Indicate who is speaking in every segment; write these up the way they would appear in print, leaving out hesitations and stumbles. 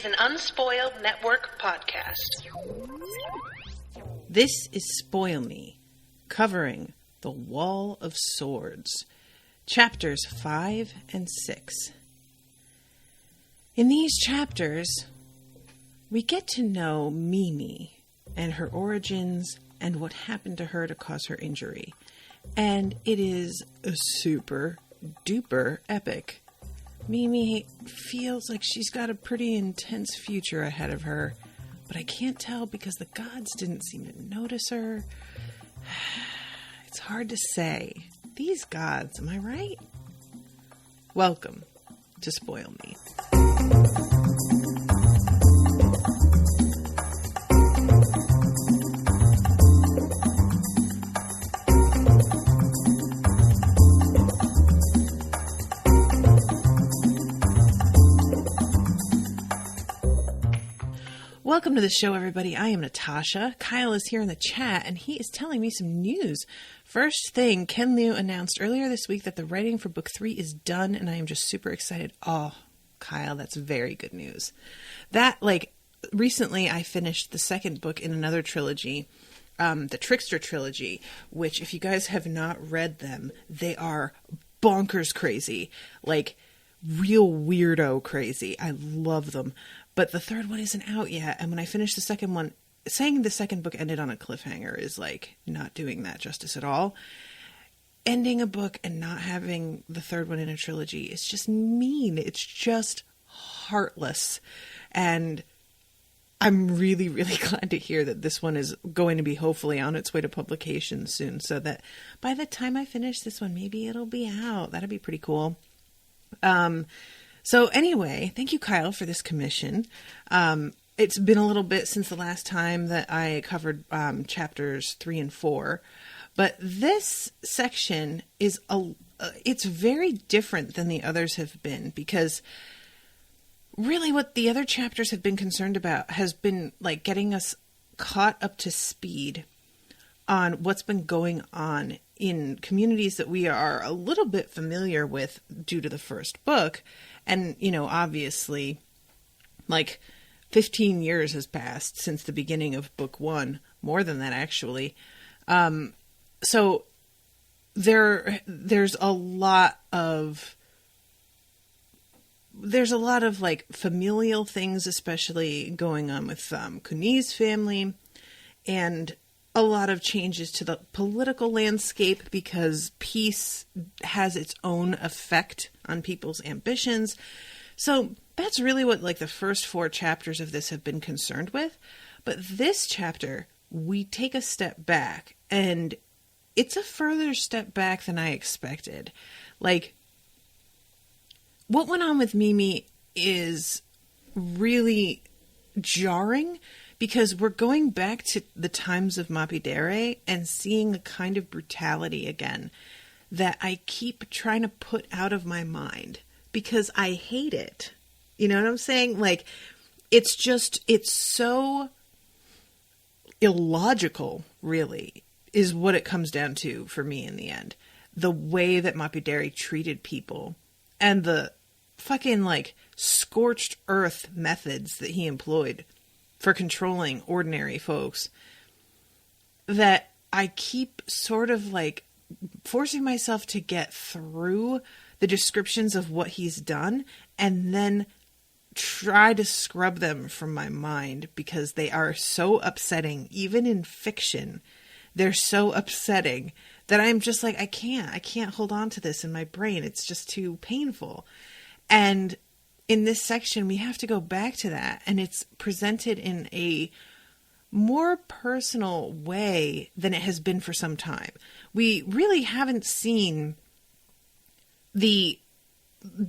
Speaker 1: an Unspoiled Network podcast.
Speaker 2: This is Spoil Me, covering The Wall of Swords, chapters 5 and 6. In these chapters, we get to know Mimi and her origins and what happened to her to cause her injury. And it is a super duper epic. Mimi feels like she's got a pretty intense future ahead of her, but I can't tell because the gods didn't seem to notice her. It's hard to say. These gods, am I right? Welcome to Spoil Me. Welcome to the show, everybody. I am Natasha. Kyle is here in the chat, and he is telling me some news. First thing, Ken Liu announced earlier this week that the writing for book 3 is done, and I am just super excited. Oh, Kyle, that's very good news. Recently I finished the second book in another trilogy, the Trickster trilogy, which if you guys have not read them, they are bonkers crazy, like real weirdo crazy. I love them. But the third one isn't out yet. And when I finished the second one, saying the second book ended on a cliffhanger is like not doing that justice at all. Ending a book and not having the third one in a trilogy is just mean. It's just heartless. And I'm really, really glad to hear that this one is going to be hopefully on its way to publication soon. So that by the time I finish this one, maybe it'll be out. That'd be pretty cool. So anyway, thank you, Kyle, for this commission. It's been a little bit since the last time that I covered chapters 3 and 4, but this section is it's very different than the others have been, because really what the other chapters have been concerned about has been like getting us caught up to speed on what's been going on in communities that we are a little bit familiar with due to the first book. And, you know, obviously, like 15 years has passed since the beginning of book 1, more than that, actually. So there's a lot of like familial things, especially going on with Kuni's family, and a lot of changes to the political landscape because peace has its own effect on people's ambitions. So that's really what like the first 4 chapters of this have been concerned with. But this chapter, we take a step back, and it's a further step back than I expected. Like, what went on with Mimi is really jarring, because we're going back to the times of Mapidere and seeing a kind of brutality again that I keep trying to put out of my mind because I hate it. You know what I'm saying? Like, it's so illogical, really, is what it comes down to for me in the end. The way that Mapidere treated people and the fucking, like, scorched earth methods that he employed for controlling ordinary folks, that I keep sort of like forcing myself to get through the descriptions of what he's done and then try to scrub them from my mind because they are so upsetting. Even in fiction, they're so upsetting that I'm just like, I can't hold on to this in my brain. It's just too painful. And in this section, we have to go back to that, and it's presented in a more personal way than it has been for some time. We really haven't seen the,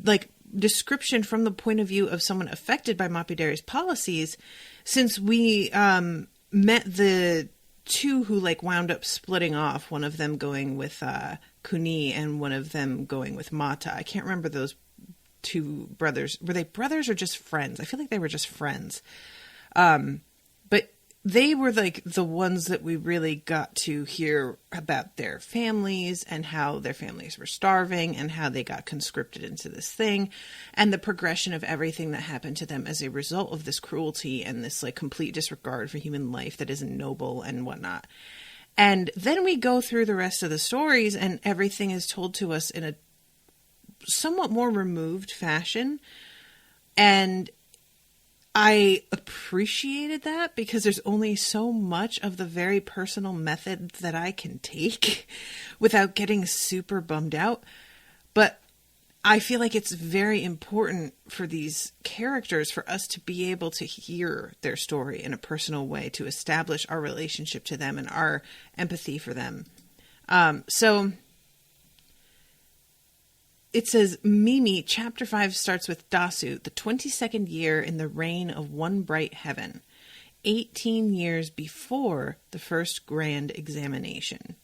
Speaker 2: like, description from the point of view of someone affected by Mapidere's policies since we met the 2 who, like, wound up splitting off, one of them going with Kuni and one of them going with Mata. I can't remember those 2 brothers. Were they brothers or just friends? I feel like they were just friends. But they were like the ones that we really got to hear about their families and how their families were starving and how they got conscripted into this thing and the progression of everything that happened to them as a result of this cruelty and this like complete disregard for human life that isn't noble and whatnot. And then we go through the rest of the stories and everything is told to us in a somewhat more removed fashion. And I appreciated that because there's only so much of the very personal method that I can take without getting super bummed out. But I feel like it's very important for these characters for us to be able to hear their story in a personal way, to establish our relationship to them and our empathy for them. So it says, Mimi, chapter 5 starts with Dasu, the 22nd year in the reign of one bright heaven, 18 years before the first grand examination.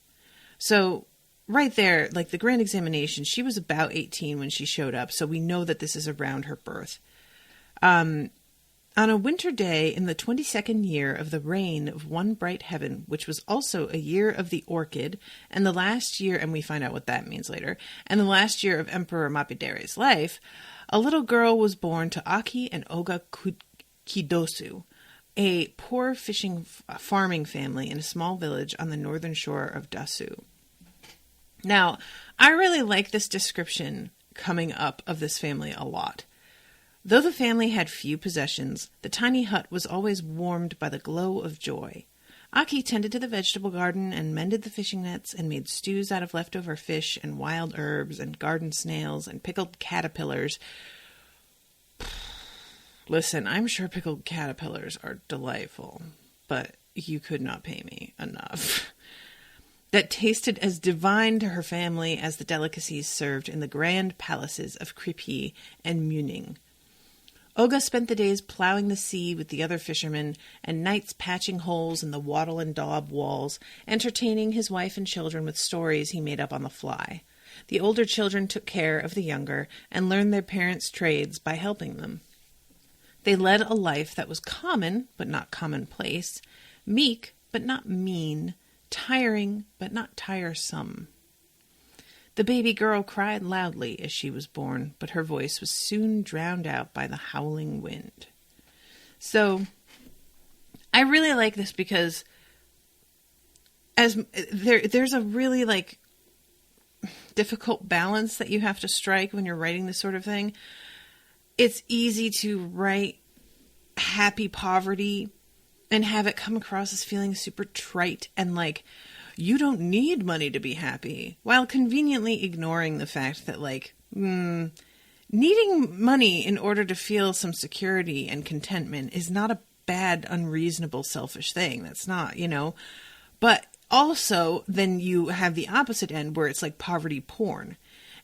Speaker 2: So right there, like the grand examination, she was about 18 when she showed up. So we know that this is around her birth. On a winter day in the 22nd year of the reign of one bright heaven, which was also a year of the orchid, and the last year, and we find out what that means later, and the last year of Emperor Mapidere's life, a little girl was born to Aki and Oga Kidosu, a poor farming family in a small village on the northern shore of Dasu. Now, I really like this description coming up of this family a lot. Though the family had few possessions, the tiny hut was always warmed by the glow of joy. Aki tended to the vegetable garden and mended the fishing nets and made stews out of leftover fish and wild herbs and garden snails and pickled caterpillars. Listen, I'm sure pickled caterpillars are delightful, but you could not pay me enough. That tasted as divine to her family as the delicacies served in the grand palaces of Kripi and Muning. Oga spent the days plowing the sea with the other fishermen, and nights patching holes in the wattle and daub walls, entertaining his wife and children with stories he made up on the fly. The older children took care of the younger, and learned their parents' trades by helping them. They led a life that was common, but not commonplace, meek, but not mean, tiring, but not tiresome. The baby girl cried loudly as she was born, but her voice was soon drowned out by the howling wind. So, I really like this because as there's a really like difficult balance that you have to strike when you're writing this sort of thing. It's easy to write happy poverty and have it come across as feeling super trite and like, you don't need money to be happy, while conveniently ignoring the fact that, like, needing money in order to feel some security and contentment is not a bad, unreasonable, selfish thing. That's not, But also, then you have the opposite end where it's like poverty porn.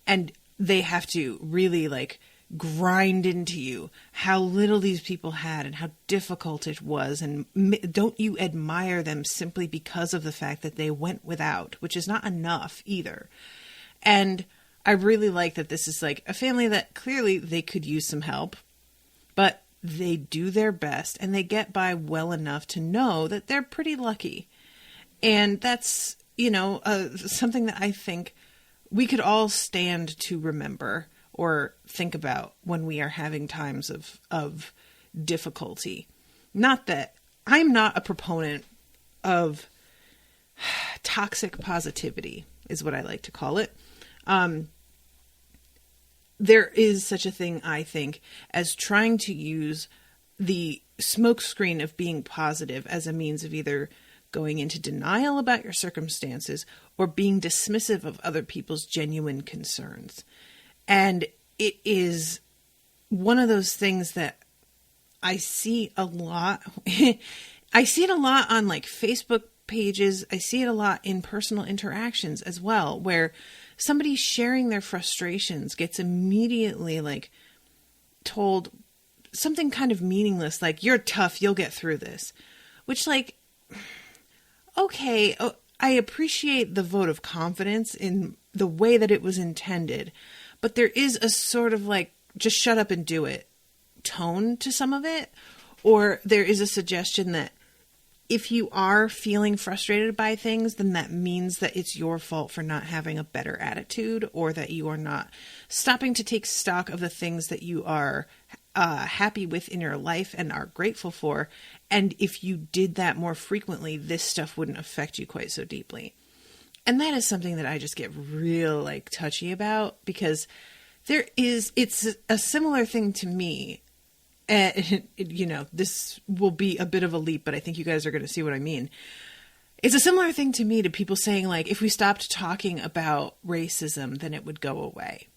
Speaker 2: And they have to really, like, grind into you how little these people had and how difficult it was, and don't you admire them simply because of the fact that they went without, which is not enough either. And I really like that this is like a family that clearly they could use some help, but they do their best and they get by well enough to know that they're pretty lucky. And that's, something that I think we could all stand to remember or think about when we are having times of difficulty. Not that I'm not a proponent of toxic positivity, is what I like to call it. There is such a thing, I think, as trying to use the smokescreen of being positive as a means of either going into denial about your circumstances or being dismissive of other people's genuine concerns. And it is one of those things that I see a lot. I see it a lot on like Facebook pages. I see it a lot in personal interactions as well, where somebody sharing their frustrations gets immediately like told something kind of meaningless, like, you're tough, you'll get through this. Which, like, okay, I appreciate the vote of confidence in the way that it was intended. But there is a sort of like, just shut up and do it tone to some of it. Or there is a suggestion that if you are feeling frustrated by things, then that means that it's your fault for not having a better attitude, or that you are not stopping to take stock of the things that you are happy with in your life and are grateful for. And if you did that more frequently, this stuff wouldn't affect you quite so deeply. And that is something that I just get real like touchy about, because it's a similar thing to me. You know, this will be a bit of a leap, but I think you guys are going to see what I mean. It's a similar thing to me to people saying, like, if we stopped talking about racism, then it would go away.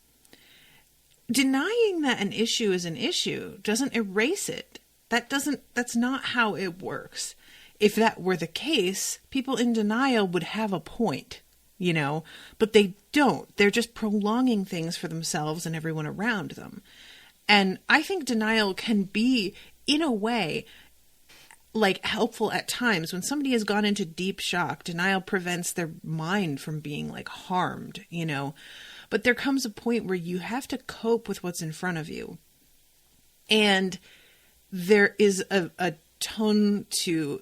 Speaker 2: Denying that an issue is an issue doesn't erase it. That's not how it works. If that were the case, people in denial would have a point, you know, but they don't. They're just prolonging things for themselves and everyone around them. And I think denial can be, in a way, like helpful at times. When somebody has gone into deep shock, denial prevents their mind from being like harmed, you know. But there comes a point where you have to cope with what's in front of you. And there is a tone to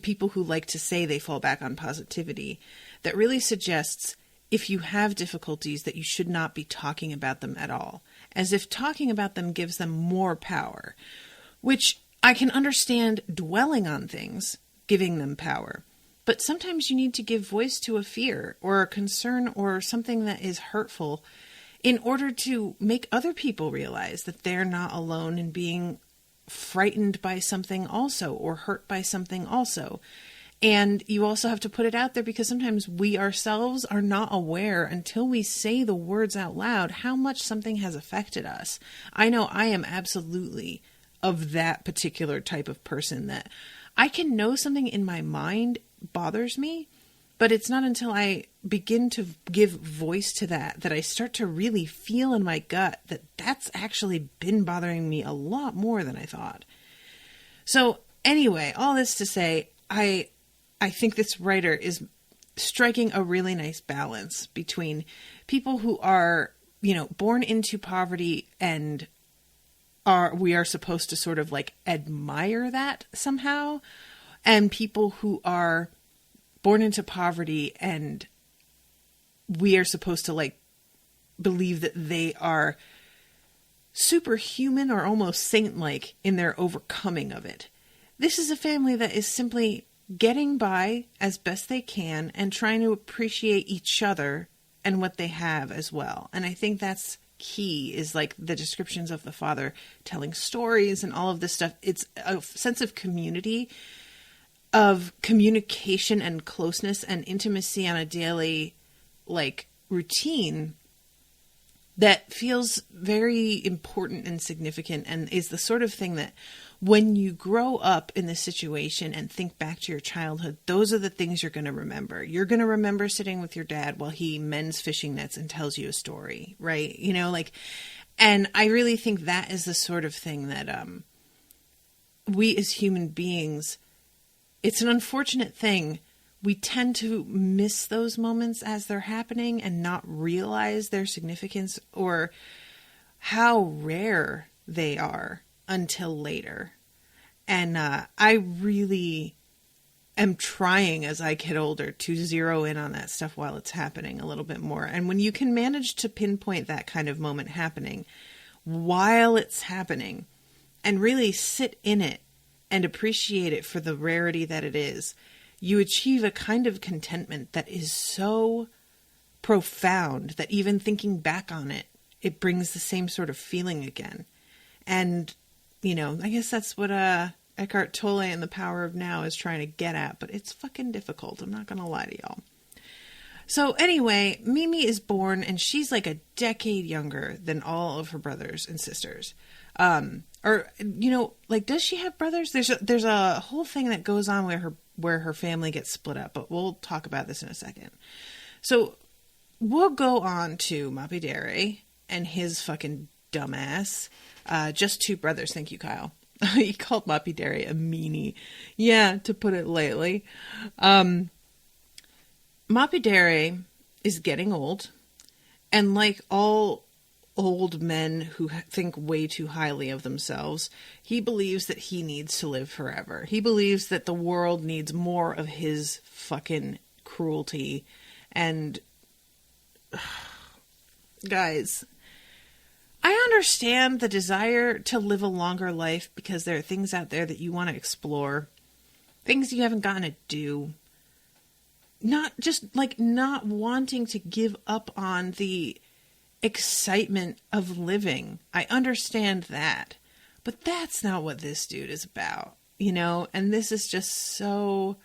Speaker 2: people who like to say they fall back on positivity that really suggests, if you have difficulties, that you should not be talking about them at all, as if talking about them gives them more power, which I can understand dwelling on things, giving them power. But sometimes you need to give voice to a fear or a concern or something that is hurtful in order to make other people realize that they're not alone in being frightened by something also, or hurt by something also. And you also have to put it out there, because sometimes we ourselves are not aware until we say the words out loud how much something has affected us. I know I am absolutely of that particular type of person, that I can know something in my mind bothers me, but it's not until I begin to give voice to that I start to really feel in my gut that that's actually been bothering me a lot more than I thought. So anyway, all this to say, I think this writer is striking a really nice balance between people who are, you know, born into poverty and we are supposed to sort of like admire that somehow, and people who are born into poverty and we are supposed to like believe that they are superhuman or almost saint-like in their overcoming of it. This is a family that is simply getting by as best they can and trying to appreciate each other and what they have as well. And I think that's key, is like the descriptions of the father telling stories and all of this stuff. It's a sense of community, of communication and closeness and intimacy on a daily like routine that feels very important and significant, and is the sort of thing that when you grow up in this situation and think back to your childhood, those are the things you're going to remember. You're going to remember sitting with your dad while he mends fishing nets and tells you a story, right? You know, like, and I really think that is the sort of thing that we as human beings, it's an unfortunate thing. We tend to miss those moments as they're happening and not realize their significance or how rare they are until later. And I really am trying, as I get older, to zero in on that stuff while it's happening a little bit more. And when you can manage to pinpoint that kind of moment happening while it's happening and really sit in it and appreciate it for the rarity that it is, you achieve a kind of contentment that is so profound that even thinking back on it, it brings the same sort of feeling again. And, you know, I guess that's what Eckhart Tolle and The Power of Now is trying to get at, but it's fucking difficult. I'm not going to lie to y'all. So anyway, Mimi is born and she's like a decade younger than all of her brothers and sisters. Or, you know, like, does she have brothers? There's a whole thing that goes on where her family gets split up, but we'll talk about this in a second. So we'll go on to Mapidere and his fucking dumbass. Just two brothers. Thank you, Kyle. He called Mapidere a meanie. Yeah, to put it lightly. Mapidere is getting old, and like all old men who think way too highly of themselves. He believes that he needs to live forever. He believes that the world needs more of his fucking cruelty. And guys, I understand the desire to live a longer life because there are things out there that you want to explore, things you haven't gotten to do. Not just like not wanting to give up on the excitement of living. I understand that, but that's not what this dude is about, you know? And this is just so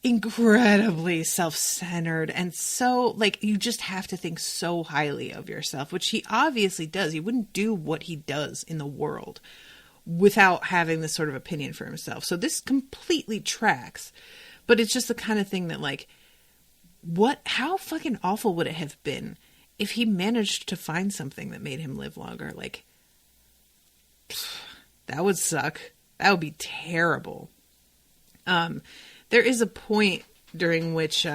Speaker 2: incredibly self-centered and so like you just have to think so highly of yourself, which he obviously does. He wouldn't do what he does in the world without having this sort of opinion for himself. So this completely tracks, but it's just the kind of thing that like, how fucking awful would it have been if he managed to find something that made him live longer? Like, that would suck. That would be terrible. There is a point during which,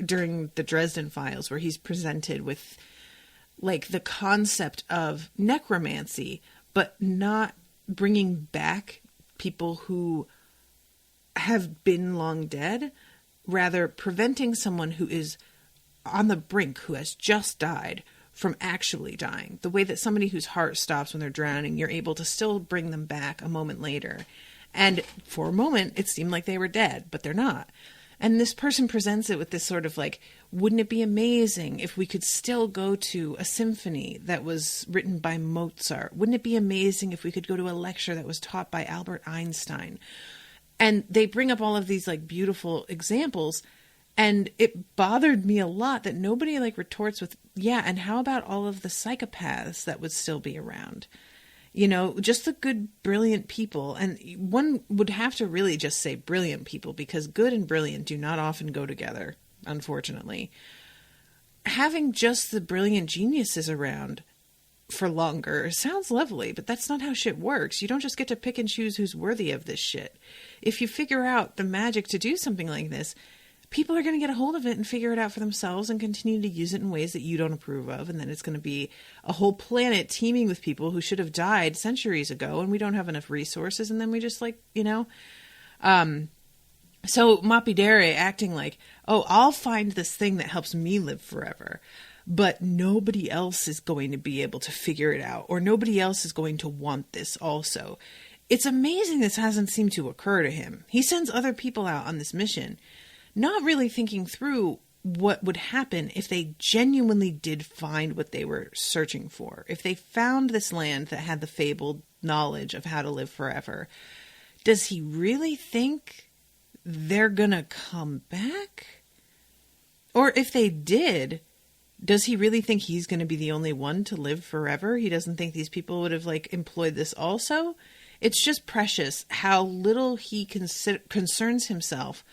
Speaker 2: during the Dresden Files, where he's presented with like the concept of necromancy, but not bringing back people who have been long dead, rather preventing someone who is on the brink, who has just died, from actually dying. The way that somebody whose heart stops when they're drowning, you're able to still bring them back a moment later. And for a moment, it seemed like they were dead, but they're not. And this person presents it with this sort of like, wouldn't it be amazing if we could still go to a symphony that was written by Mozart? Wouldn't it be amazing if we could go to a lecture that was taught by Albert Einstein? And they bring up all of these like beautiful examples. And it bothered me a lot that nobody like retorts with, yeah, and how about all of the psychopaths that would still be around? You know, just the good, brilliant people. And one would have to really just say brilliant people, because good and brilliant do not often go together, unfortunately. Having just the brilliant geniuses around for longer sounds lovely, but that's not how shit works. You don't just get to pick and choose who's worthy of this shit. If you figure out the magic to do something like this, people are going to get a hold of it and figure it out for themselves and continue to use it in ways that you don't approve of. And then it's going to be a whole planet teeming with people who should have died centuries ago, and we don't have enough resources. And then we just like, you know, so Mapidere acting like, oh, I'll find this thing that helps me live forever, but nobody else is going to be able to figure it out, or nobody else is going to want this also. It's amazing this hasn't seemed to occur to him. He sends other people out on this mission, not really thinking through what would happen if they genuinely did find what they were searching for. If they found this land that had the fabled knowledge of how to live forever, does he really think they're gonna come back? Or if they did, does he really think he's going to be the only one to live forever? He doesn't think these people would have like employed this also? It's just precious how little he concerns himself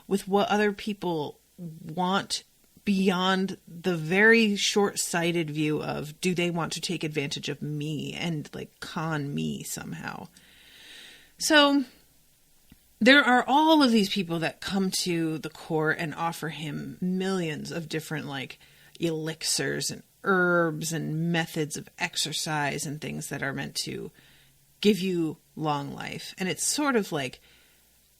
Speaker 2: with what other people want beyond the very short-sighted view of, do they want to take advantage of me and like con me somehow? So there are all of these people that come to the court and offer him millions of different like elixirs and herbs and methods of exercise and things that are meant to give you long life. And it's sort of like,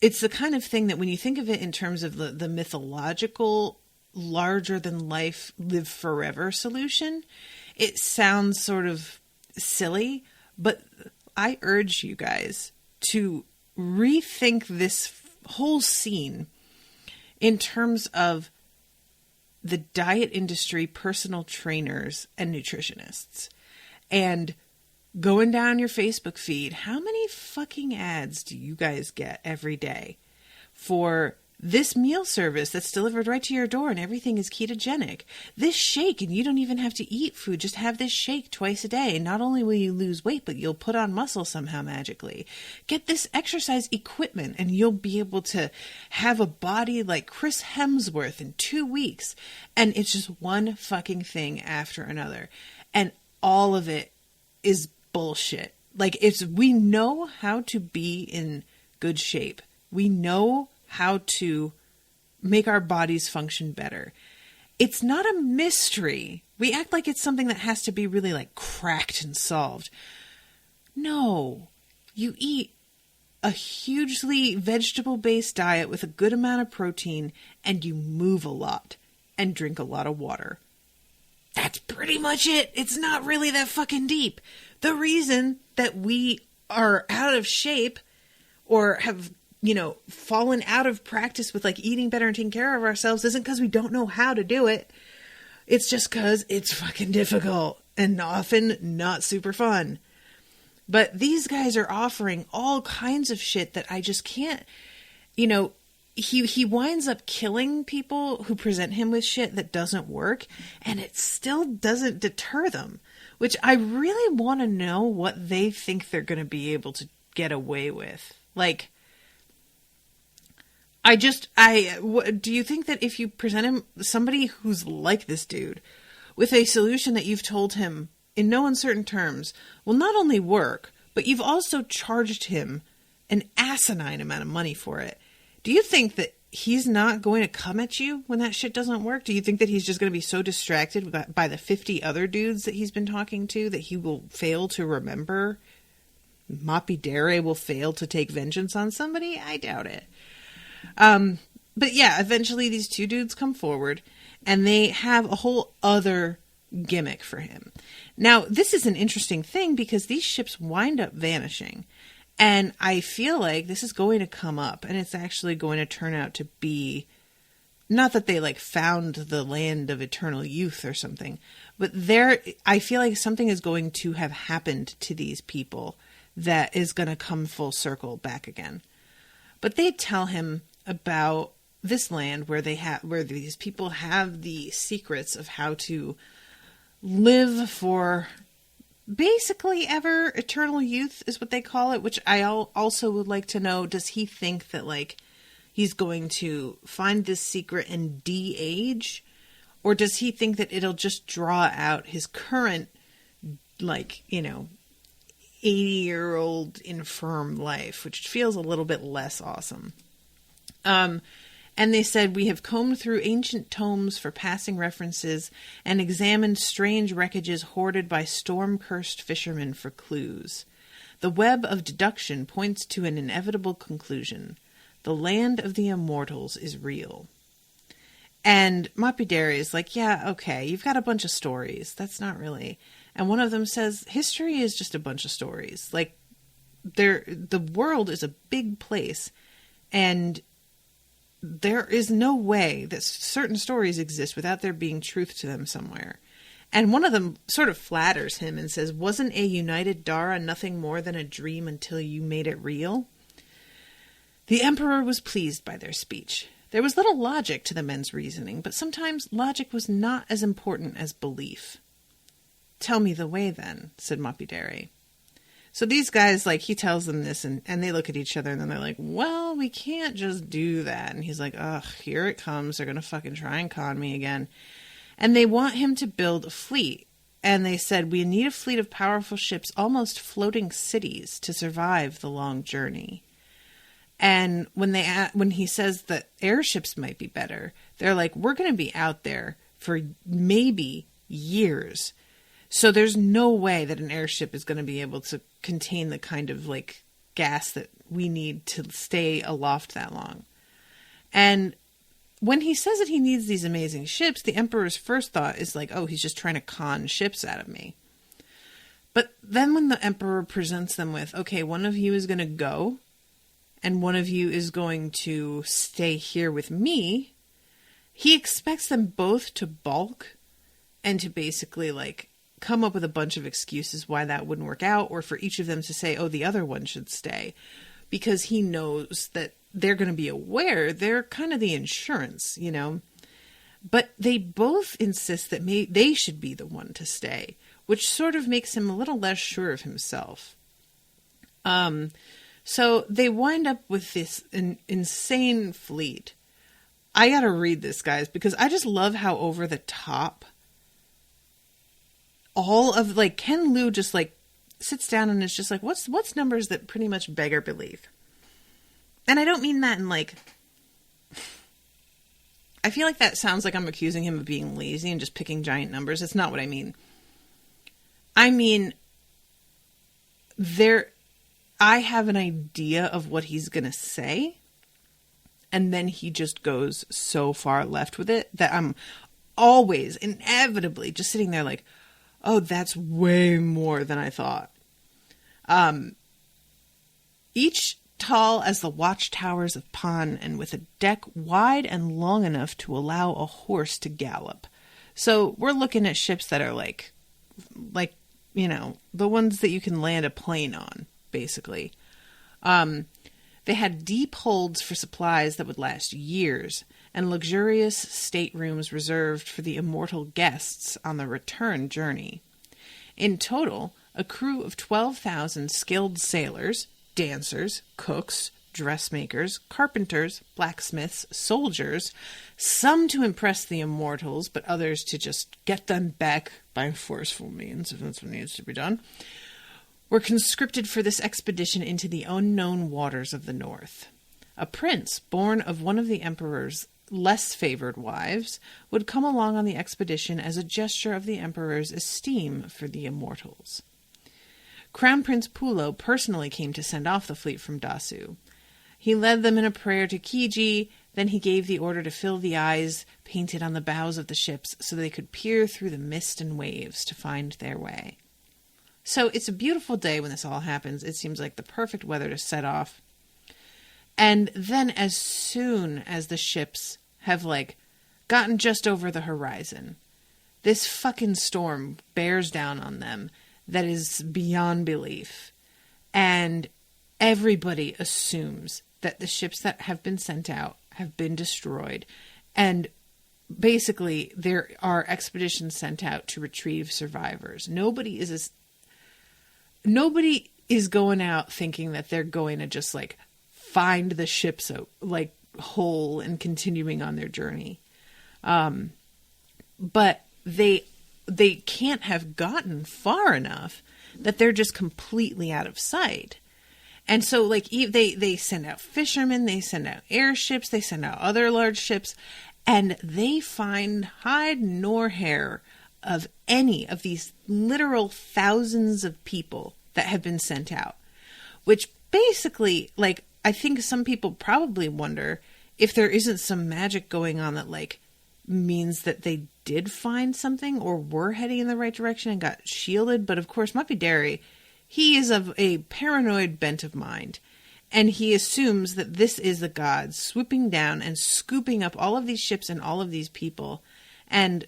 Speaker 2: it's the kind of thing that when you think of it in terms of the mythological, larger than life, live forever solution, it sounds sort of silly, but I urge you guys to rethink this whole scene in terms of the diet industry, personal trainers, and nutritionists. And going down your Facebook feed, how many fucking ads do you guys get every day for this meal service that's delivered right to your door and everything is ketogenic? This shake, and you don't even have to eat food, just have this shake twice a day. Not only will you lose weight, but you'll put on muscle somehow magically. Get this exercise equipment and you'll be able to have a body like Chris Hemsworth in 2 weeks. And it's just one fucking thing after another. And all of it is bullshit. Like, we know how to be in good shape. We know how to make our bodies function better. It's not a mystery We act like it's something that has to be really like cracked and solved. No, you eat a hugely vegetable-based diet with a good amount of protein, and you move a lot and drink a lot of water. That's pretty much it. It's not really that fucking deep. The reason that we are out of shape or have, fallen out of practice with like eating better and taking care of ourselves isn't because we don't know how to do it. It's just because it's fucking difficult and often not super fun. But these guys are offering all kinds of shit that I just can't, he winds up killing people who present him with shit that doesn't work, and it still doesn't deter them, which I really want to know what they think they're going to be able to get away with. Like, do you think that if you present him, somebody who's like this dude, with a solution that you've told him in no uncertain terms will not only work, but you've also charged him an asinine amount of money for it, do you think that he's not going to come at you when that shit doesn't work? Do you think that he's just going to be so distracted by the 50 other dudes that he's been talking to that he will fail to remember? Mapidere will fail to take vengeance on somebody? I doubt it. But yeah, eventually these two dudes come forward and they have a whole other gimmick for him. Now, this is an interesting thing because these ships wind up vanishing. And I feel like this is going to come up, and it's actually going to turn out to be, not that they like found the land of eternal youth or something, but I feel like something is going to have happened to these people that is going to come full circle back again. But they tell him about this land where these people have the secrets of how to live for basically ever eternal youth is what they call it, which I also would like to know, does he think that like he's going to find this secret and de-age, or does he think that it'll just draw out his current 80-year-old infirm life, which feels a little bit less awesome. And they said, we have combed through ancient tomes for passing references and examined strange wreckages hoarded by storm-cursed fishermen for clues. The web of deduction points to an inevitable conclusion. The land of the immortals is real. And Mapidere is like, yeah, okay, you've got a bunch of stories. That's not really... And one of them says, history is just a bunch of stories. Like, the world is a big place, and there is no way that certain stories exist without there being truth to them somewhere. And one of them sort of flatters him and says, wasn't a united Dara nothing more than a dream until you made it real? The Emperor was pleased by their speech. There was little logic to the men's reasoning, but sometimes logic was not as important as belief. Tell me the way then, said Mapidere. So these guys, like, he tells them this, and they look at each other, and then they're like, well, we can't just do that. And he's like, ugh, here it comes. They're going to fucking try and con me again. And they want him to build a fleet. And they said, we need a fleet of powerful ships, almost floating cities, to survive the long journey. And when he says that airships might be better, they're like, we're going to be out there for maybe years. So there's no way that an airship is going to be able to contain the kind of like gas that we need to stay aloft that long. And when he says that he needs these amazing ships, the Emperor's first thought is like, oh, he's just trying to con ships out of me. But then when the Emperor presents them with, okay, one of you is going to go and one of you is going to stay here with me, he expects them both to balk and to basically like come up with a bunch of excuses why that wouldn't work out, or for each of them to say, oh, the other one should stay, because he knows that they're going to be aware they're kind of the insurance, but they both insist that they should be the one to stay, which sort of makes him a little less sure of himself. So they wind up with this insane fleet. I gotta read this, guys, because I just love how over the top all of, like, Ken Liu just, like, sits down and is just like, what's numbers that pretty much beg our belief? And I don't mean that in, like, I feel like that sounds like I'm accusing him of being lazy and just picking giant numbers. It's not what I mean. I mean, I have an idea of what he's going to say, and then he just goes so far left with it that I'm always, inevitably, just sitting there like, oh, that's way more than I thought. Each tall as the watchtowers of Pan, and with a deck wide and long enough to allow a horse to gallop. So we're looking at ships that are like, you know, the ones that you can land a plane on, basically. They had deep holds for supplies that would last years, and luxurious staterooms reserved for the immortal guests on the return journey. In total, a crew of 12,000 skilled sailors, dancers, cooks, dressmakers, carpenters, blacksmiths, soldiers, some to impress the immortals, but others to just get them back by forceful means, if that's what needs to be done, were conscripted for this expedition into the unknown waters of the north. A prince, born of one of the emperor's less favored wives, would come along on the expedition as a gesture of the emperor's esteem for the immortals. Crown Prince Pulo personally came to send off the fleet from Dasu. He led them in a prayer to Kiji, then he gave the order to fill the eyes painted on the bows of the ships so they could peer through the mist and waves to find their way. So it's a beautiful day when this all happens. It seems like the perfect weather to set off. And then as soon as the ships have, like, gotten just over the horizon, this fucking storm bears down on them that is beyond belief. And everybody assumes that the ships that have been sent out have been destroyed. And basically, there are expeditions sent out to retrieve survivors. Nobody is going out thinking that they're going to just, like, find the ships, like, whole and continuing on their journey. But they can't have gotten far enough that they're just completely out of sight. And so, like, they send out fishermen, they send out airships, they send out other large ships, and they find hide nor hair of any of these literal thousands of people that have been sent out. Which basically, like, I think some people probably wonder if there isn't some magic going on that, like, means that they did find something or were heading in the right direction and got shielded. But of course, Mapidere, he is of a paranoid bent of mind, and he assumes that this is the gods swooping down and scooping up all of these ships and all of these people, and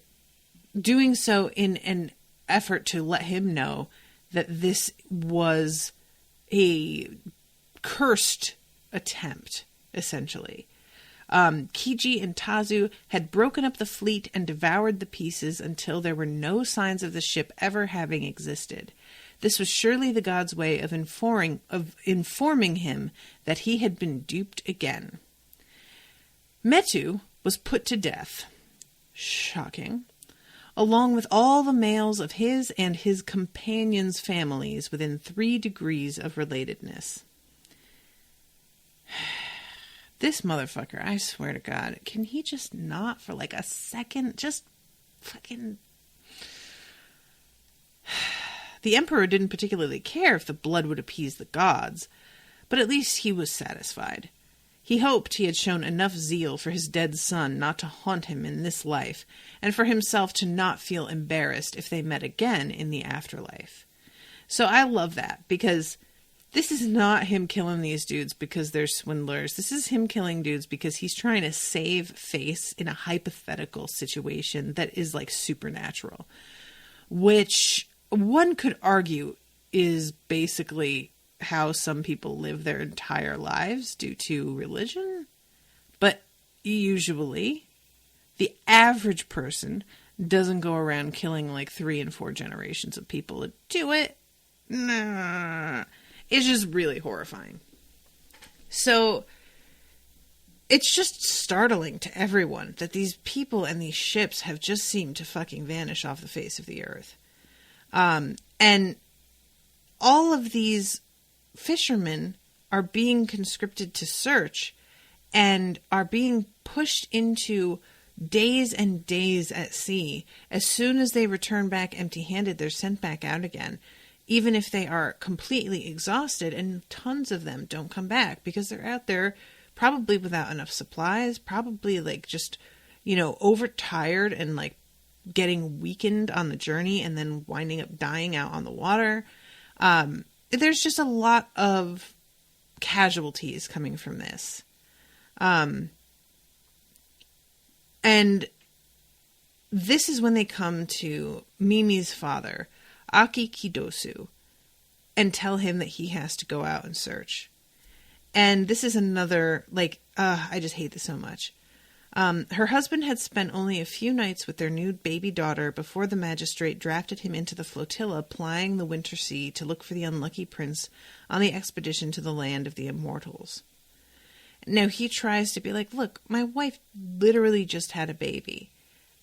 Speaker 2: doing so in an effort to let him know that this was a cursed attempt, essentially. Kiji and Tazu had broken up the fleet and devoured the pieces until there were no signs of the ship ever having existed. This was surely the god's way of informing him that he had been duped again. Metu was put to death. Shocking. Along with all the males of his and his companions' families within 3 degrees of relatedness. This motherfucker, I swear to God, can he just not for like a second just fucking... The emperor didn't particularly care if the blood would appease the gods, but at least he was satisfied. He hoped he had shown enough zeal for his dead son not to haunt him in this life, and for himself to not feel embarrassed if they met again in the afterlife. So I love that, because this is not him killing these dudes because they're swindlers. This is him killing dudes because he's trying to save face in a hypothetical situation that is, like, supernatural. Which one could argue is basically how some people live their entire lives due to religion. But usually, the average person doesn't go around killing, like, 3 and 4 generations of people to do it. Nah. It's just really horrifying. So, it's just startling to everyone that these people and these ships have just seemed to fucking vanish off the face of the earth. And all of these fishermen are being conscripted to search and are being pushed into days and days at sea. As soon as they return back empty-handed, they're sent back out again, even if they are completely exhausted, and tons of them don't come back because they're out there probably without enough supplies, probably like just, overtired and like getting weakened on the journey and then winding up dying out on the water. There's just a lot of casualties coming from this. And this is when they come to Mimi's father, Aki Kidosu, and tell him that he has to go out and search. And this is another, I just hate this so much. Her husband had spent only a few nights with their new baby daughter before the magistrate drafted him into the flotilla plying the winter sea to look for the unlucky prince on the expedition to the land of the immortals. Now he tries to be like, look, my wife literally just had a baby.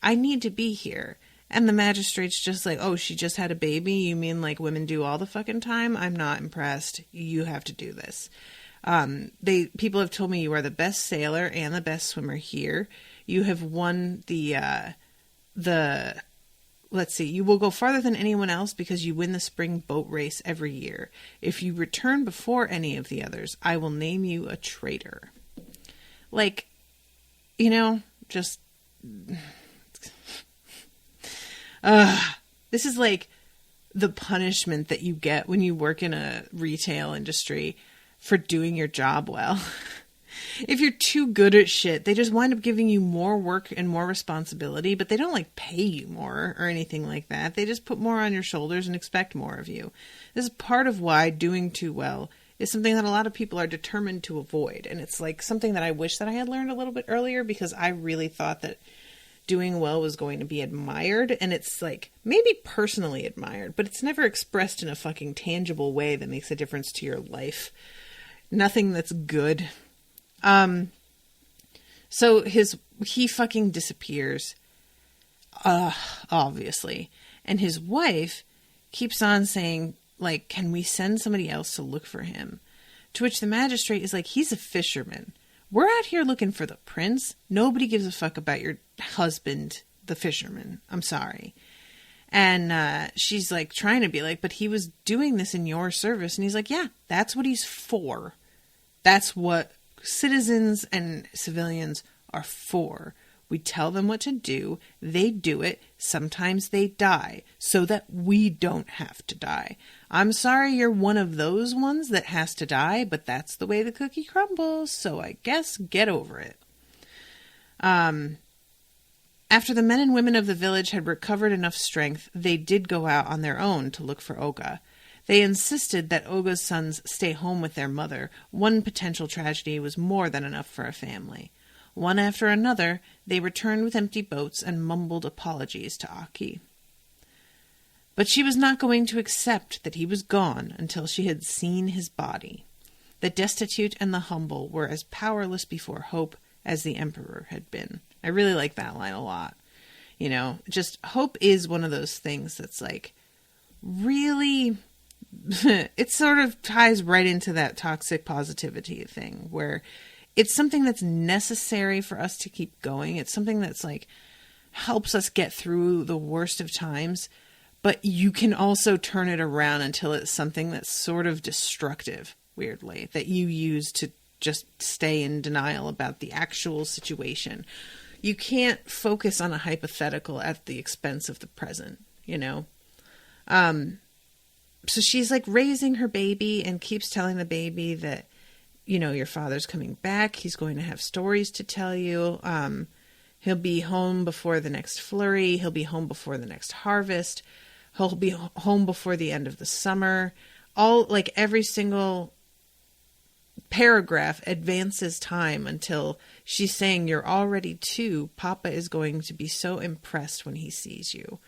Speaker 2: I need to be here. And the magistrate's just like, oh, she just had a baby? You mean like women do all the fucking time? I'm not impressed. You have to do this. People have told me you are the best sailor and the best swimmer here. You have won let's see, you will go farther than anyone else because you win the spring boat race every year. If you return before any of the others, I will name you a traitor. Just... this is like the punishment that you get when you work in a retail industry for doing your job well. If you're too good at shit, they just wind up giving you more work and more responsibility, but they don't pay you more or anything like that. They just put more on your shoulders and expect more of you. This is part of why doing too well is something that a lot of people are determined to avoid. And it's something that I wish that I had learned a little bit earlier, because I really thought that doing well was going to be admired. And it's maybe personally admired, but it's never expressed in a fucking tangible way that makes a difference to your life. Nothing that's good. So he fucking disappears, obviously. And his wife keeps on saying, can we send somebody else to look for him? To which the magistrate is like, he's a fisherman. We're out here looking for the prince. Nobody gives a fuck about your husband, the fisherman. I'm sorry. And, she's trying to be but he was doing this in your service. And he's like, yeah, that's what he's for. That's what citizens and civilians are for. We tell them what to do. They do it. Sometimes they die so that we don't have to die. I'm sorry you're one of those ones that has to die, but that's the way the cookie crumbles. So I guess get over it. After the men and women of the village had recovered enough strength, they did go out on their own to look for Oga. They insisted that Oga's sons stay home with their mother. One potential tragedy was more than enough for a family. One after another, they returned with empty boats and mumbled apologies to Aki. But she was not going to accept that he was gone until she had seen his body. The destitute and the humble were as powerless before hope as the emperor had been. I really like that line a lot. Just hope is one of those things that's really... it sort of ties right into that toxic positivity thing, where it's something that's necessary for us to keep going. It's something that's helps us get through the worst of times, but you can also turn it around until it's something that's sort of destructive, weirdly, that you use to just stay in denial about the actual situation. You can't focus on a hypothetical at the expense of the present, So she's raising her baby and keeps telling the baby that, your father's coming back. He's going to have stories to tell you. He'll be home before the next flurry. He'll be home before the next harvest. He'll be home before the end of the summer. Every single paragraph advances time until she's saying, you're already 2. Papa is going to be so impressed when he sees you.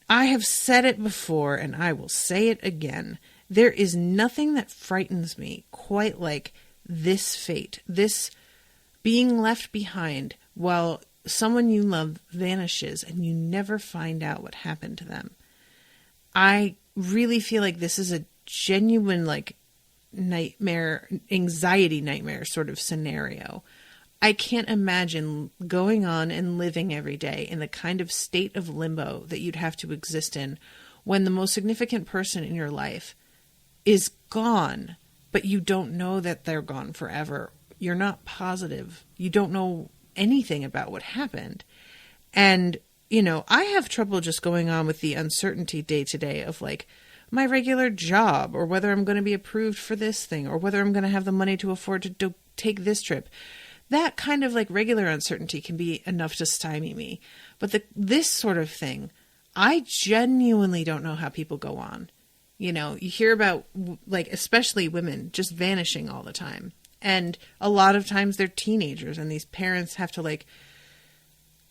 Speaker 2: I have said it before, and I will say it again. There is nothing that frightens me quite like this fate, this being left behind while someone you love vanishes and you never find out what happened to them. I really feel like this is a genuine, nightmare, anxiety nightmare sort of scenario. I can't imagine going on and living every day in the kind of state of limbo that you'd have to exist in when the most significant person in your life is gone, but you don't know that they're gone forever. You're not positive. You don't know anything about what happened. And, you know, I have trouble just going on with the uncertainty day to day of like my regular job, or whether I'm going to be approved for this thing, or whether I'm going to have the money to afford to take this trip. That kind of like regular uncertainty can be enough to stymie me. But this sort of thing, I genuinely don't know how people go on. You know, you hear about, like, especially women just vanishing all the time. And a lot of times they're teenagers, and these parents have to like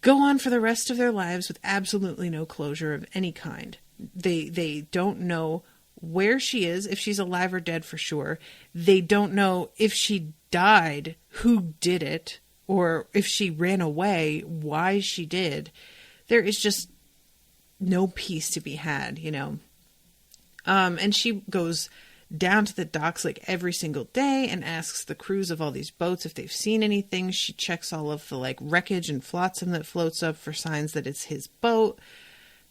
Speaker 2: go on for the rest of their lives with absolutely no closure of any kind. They don't know where she is, if she's alive or dead for sure. They don't know if she died, who did it, or if she ran away, why she did. There is just no peace to be had, you know. And she goes down to the docks like every single day and asks the crews of all these boats if they've seen anything. She checks all of the like wreckage and flotsam that floats up for signs that it's his boat.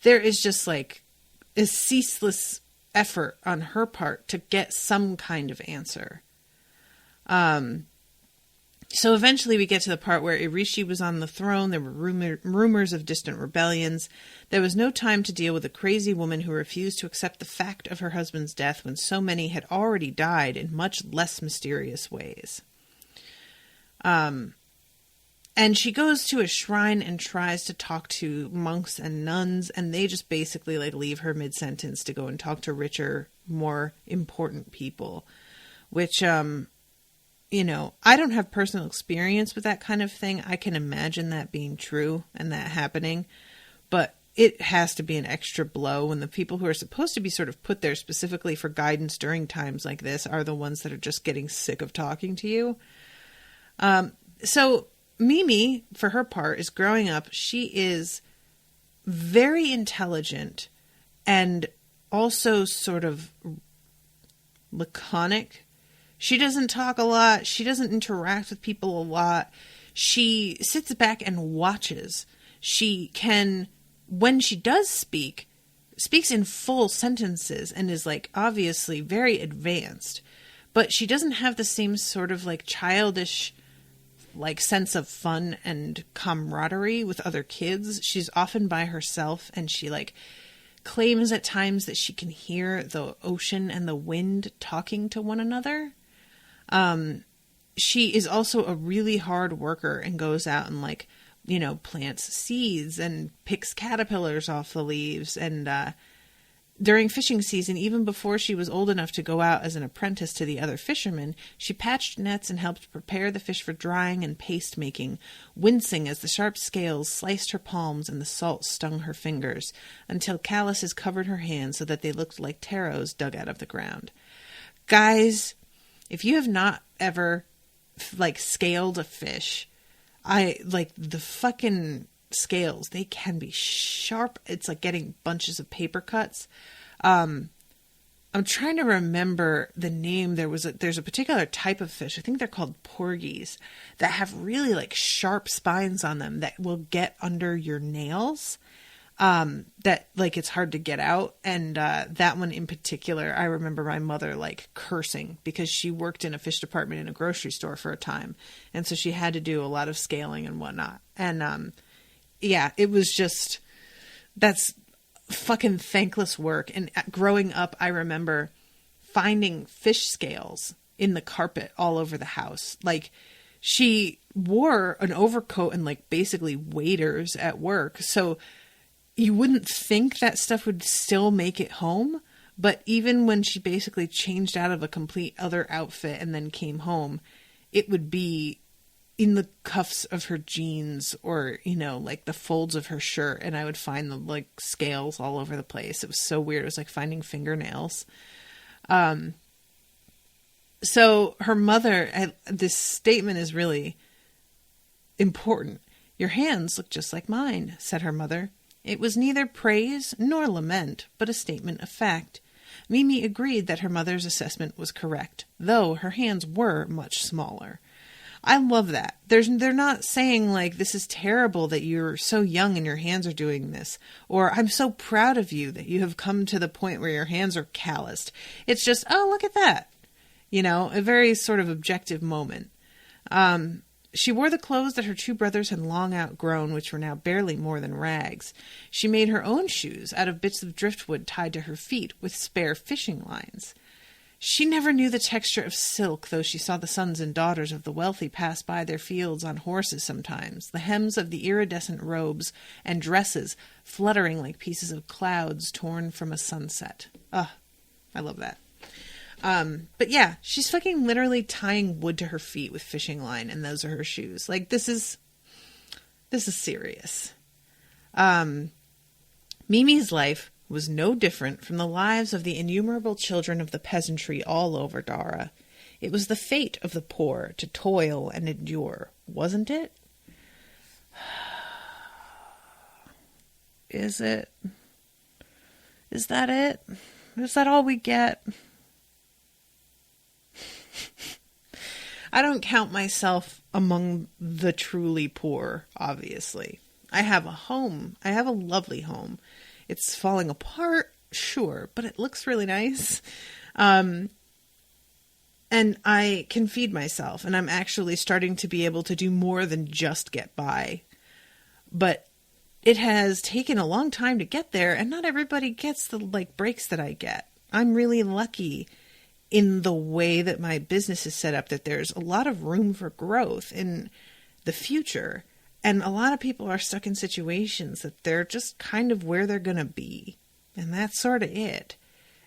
Speaker 2: There is just like a ceaseless effort on her part to get some kind of answer. So eventually we get to the part where Irishi was on the throne. There were rumors of distant rebellions. There was no time to deal with a crazy woman who refused to accept the fact of her husband's death when so many had already died in much less mysterious ways. And she goes to a shrine and tries to talk to monks and nuns, and they just basically like leave her mid-sentence to go and talk to richer, more important people, which, you know, I don't have personal experience with that kind of thing. I can imagine that being true and that happening, but it has to be an extra blow when the people who are supposed to be sort of put there specifically for guidance during times like this are the ones that are just getting sick of talking to you. So Mimi, for her part, is growing up. She is very intelligent and also sort of laconic. She doesn't talk a lot. She doesn't interact with people a lot. She sits back and watches. She can, when she does speak, speaks in full sentences and is like obviously very advanced. But she doesn't have the same sort of like childish like sense of fun and camaraderie with other kids. She's often by herself, and she like claims at times that she can hear the ocean and the wind talking to one another. She is also a really hard worker and goes out and like, you know, plants seeds and picks caterpillars off the leaves. And, during fishing season, even before she was old enough to go out as an apprentice to the other fishermen, she patched nets and helped prepare the fish for drying and paste making, wincing as the sharp scales sliced her palms and the salt stung her fingers, until calluses covered her hands so that they looked like taros dug out of the ground. Guys, if you have not ever like scaled a fish, the fucking scales, they can be sharp. It's like getting bunches of paper cuts. I'm trying to remember the name. There's a particular type of fish, I think they're called porgies, that have really like sharp spines on them that will get under your nails, that like it's hard to get out. And that one in particular, I remember my mother like cursing because she worked in a fish department in a grocery store for a time, and so she had to do a lot of scaling and whatnot. And yeah, it was just, that's fucking thankless work. And growing up, I remember finding fish scales in the carpet all over the house. Like, she wore an overcoat and like basically waders at work, so you wouldn't think that stuff would still make it home. But even when she basically changed out of a complete other outfit and then came home, it would be in the cuffs of her jeans, or, you know, like the folds of her shirt, and I would find the like scales all over the place. It was so weird. It was like finding fingernails. So her mother, this statement is really important. "Your hands look just like mine," said her mother. It was neither praise nor lament, but a statement of fact. Mimi agreed that her mother's assessment was correct, though her hands were much smaller. I love that. They're not saying like, this is terrible that you're so young and your hands are doing this, or I'm so proud of you that you have come to the point where your hands are calloused. It's just, oh, look at that. You know, a very sort of objective moment. She wore the clothes that her two brothers had long outgrown, which were now barely more than rags. She made her own shoes out of bits of driftwood tied to her feet with spare fishing lines. She never knew the texture of silk, though she saw the sons and daughters of the wealthy pass by their fields on horses sometimes, the hems of the iridescent robes and dresses fluttering like pieces of clouds torn from a sunset. Ugh, I love that. But yeah, she's fucking literally tying wood to her feet with fishing line, and those are her shoes. Like, this is serious. Mimi's life was no different from the lives of the innumerable children of the peasantry all over Dara. It was the fate of the poor to toil and endure, wasn't it? Is it? Is that it? Is that all we get? I don't count myself among the truly poor, obviously. I have a home. I have a lovely home. It's falling apart, sure, but it looks really nice. And I can feed myself, and I'm actually starting to be able to do more than just get by. But it has taken a long time to get there, and not everybody gets the breaks that I get. I'm really lucky in the way that my business is set up, that there's a lot of room for growth in the future. And a lot of people are stuck in situations that they're just kind of where they're going to be. And that's sort of it.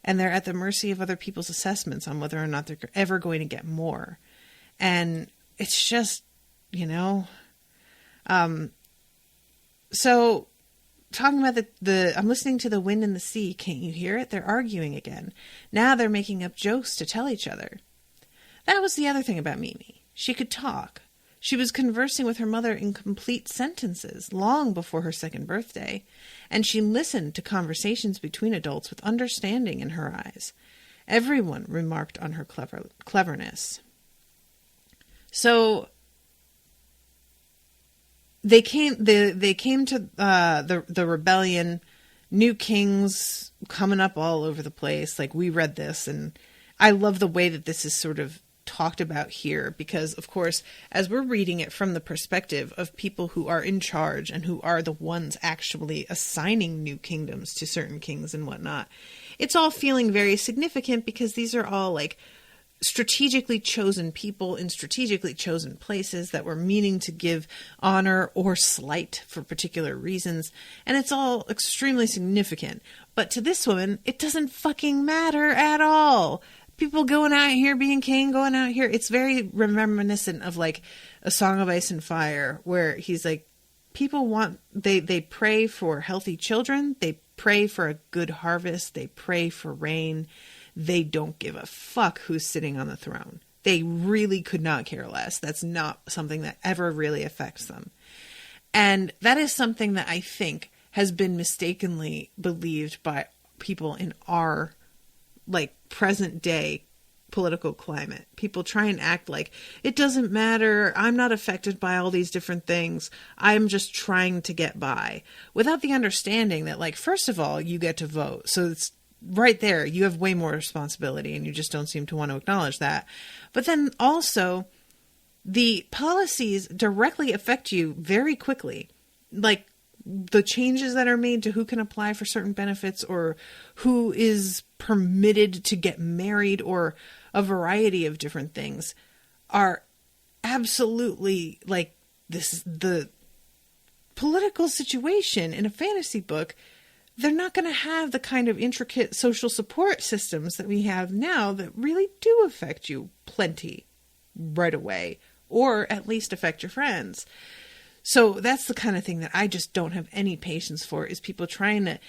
Speaker 2: And they're at the mercy of other people's assessments on whether or not they're ever going to get more. And it's just, you know. So talking about I'm listening to the wind and the sea. Can't you hear it? They're arguing again. Now they're making up jokes to tell each other. That was the other thing about Mimi. She could talk. She was conversing with her mother in complete sentences long before her second birthday, and she listened to conversations between adults with understanding in her eyes. Everyone remarked on her cleverness. So they came to the rebellion, new kings coming up all over the place. Like, we read this, and I love the way that this is sort of talked about here, because of course, as we're reading it from the perspective of people who are in charge and who are the ones actually assigning new kingdoms to certain kings and whatnot, it's all feeling very significant, because these are all like strategically chosen people in strategically chosen places that were meaning to give honor or slight for particular reasons, and it's all extremely significant. But to this woman, it doesn't fucking matter at all. People going out here being king, going out here. It's very reminiscent of like A Song of Ice and Fire, where he's like, people want, they pray for healthy children. They pray for a good harvest. They pray for rain. They don't give a fuck who's sitting on the throne. They really could not care less. That's not something that ever really affects them. And that is something that I think has been mistakenly believed by people in our like present day political climate. People try and act like it doesn't matter. I'm not affected by all these different things. I'm just trying to get by, without the understanding that, like, first of all, you get to vote. So it's right there. You have way more responsibility, and you just don't seem to want to acknowledge that. But then also the policies directly affect you very quickly. Like, the changes that are made to who can apply for certain benefits, or who is permitted to get married, or a variety of different things, are absolutely like this. The political situation in a fantasy book, they're not going to have the kind of intricate social support systems that we have now that really do affect you plenty right away, or at least affect your friends. So that's the kind of thing that I just don't have any patience for, is people trying to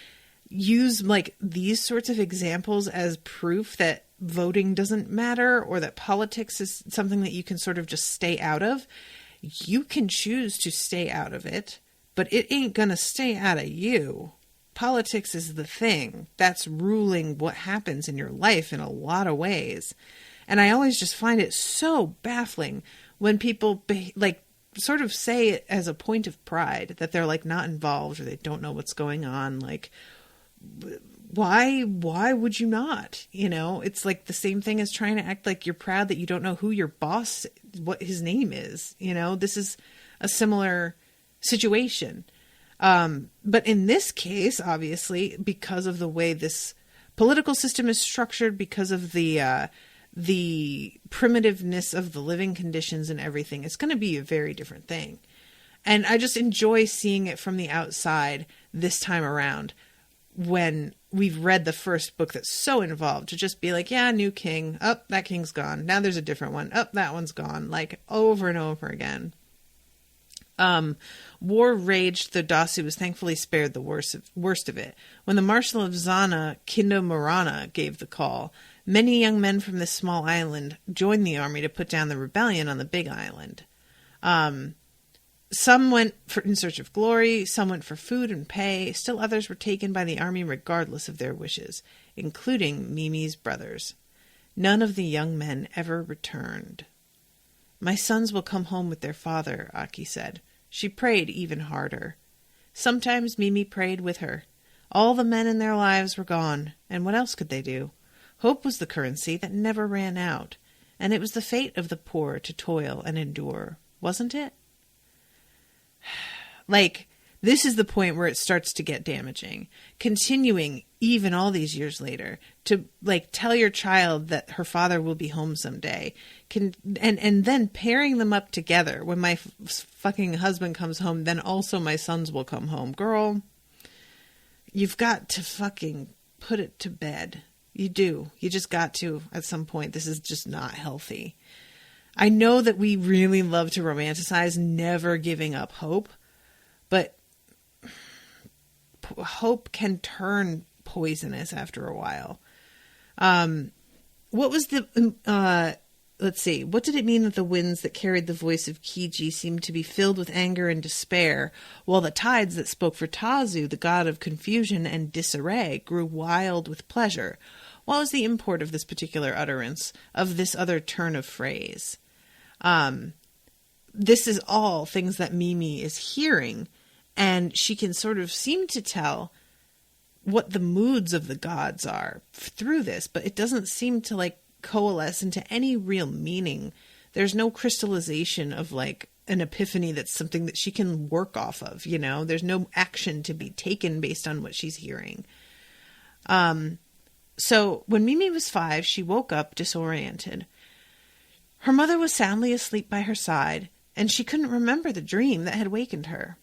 Speaker 2: use like these sorts of examples as proof that voting doesn't matter, or that politics is something that you can sort of just stay out of. You can choose to stay out of it, but it ain't gonna stay out of you. Politics is the thing that's ruling what happens in your life in a lot of ways. And I always just find it so baffling when people sort of say it as a point of pride that they're like not involved or they don't know what's going on. Like, why would you not? You know, it's like the same thing as trying to act like you're proud that you don't know who your boss, what his name is. You know, this is a similar situation. But in this case, obviously, because of the way this political system is structured, because of the primitiveness of the living conditions and everything, it's going to be a very different thing. And I just enjoy seeing it from the outside this time around when we've read the first book that's so involved, to just be like, yeah, new king. Oh, that king's gone. Now there's a different one. Oh, that one's gone. Like over and over again. War raged, though Dasu was thankfully spared the worst of it. When the Marshal of Zana, Kindo Morana, gave the call, many young men from this small island joined the army to put down the rebellion on the big island. Some went in search of glory, some went for food and pay, still others were taken by the army regardless of their wishes, including Mimi's brothers. None of the young men ever returned. My sons will come home with their father, Aki said. She prayed even harder. Sometimes Mimi prayed with her. All the men in their lives were gone, and what else could they do? Hope was the currency that never ran out, and it was the fate of the poor to toil and endure, wasn't it? Like, this is the point where it starts to get damaging. Continuing, even all these years later, to, like, tell your child that her father will be home someday. And then pairing them up together. When my fucking husband comes home, then also my sons will come home. Girl, you've got to fucking put it to bed. You do. You just got to at some point. This is just not healthy. I know that we really love to romanticize never giving up hope, but hope can turn poisonous after a while. What was the, let's see, what did it mean that the winds that carried the voice of Kiji seemed to be filled with anger and despair, while the tides that spoke for Tazu, the god of confusion and disarray, grew wild with pleasure? What was the import of this particular utterance, of this other turn of phrase? This is all things that Mimi is hearing, and she can sort of seem to tell what the moods of the gods are through this, but it doesn't seem to like coalesce into any real meaning. There's no crystallization of like an epiphany that's something that she can work off of, you know? There's no action to be taken based on what she's hearing. So when Mimi was 5, she woke up disoriented. Her mother was soundly asleep by her side, and she couldn't remember the dream that had wakened her.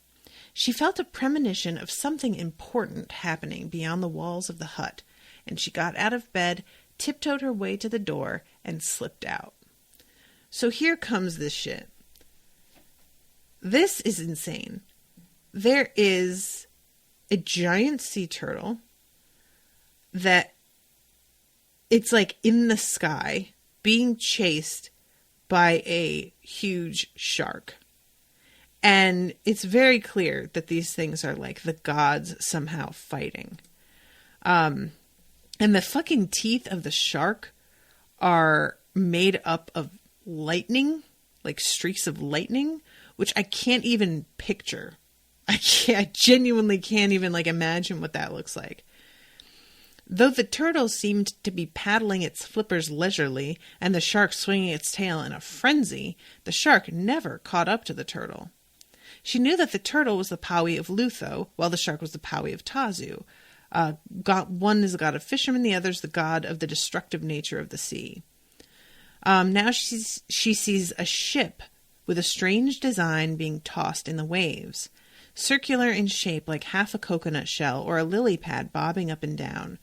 Speaker 2: She felt a premonition of something important happening beyond the walls of the hut, and she got out of bed, tiptoed her way to the door, and slipped out. So here comes this shit. This is insane. There is a giant sea turtle that it's like in the sky being chased by a huge shark. And it's very clear that these things are like the gods somehow fighting. And the fucking teeth of the shark are made up of lightning, like streaks of lightning, which I can't even picture. I genuinely can't even like imagine what that looks like. Though the turtle seemed to be paddling its flippers leisurely and the shark swinging its tail in a frenzy, the shark never caught up to the turtle. She knew that the turtle was the Paui of Lutho, while the shark was the Paui of Tazu. One is the god of fishermen, the other is the god of the destructive nature of the sea. Now she sees a ship with a strange design being tossed in the waves, circular in shape like half a coconut shell or a lily pad bobbing up and down.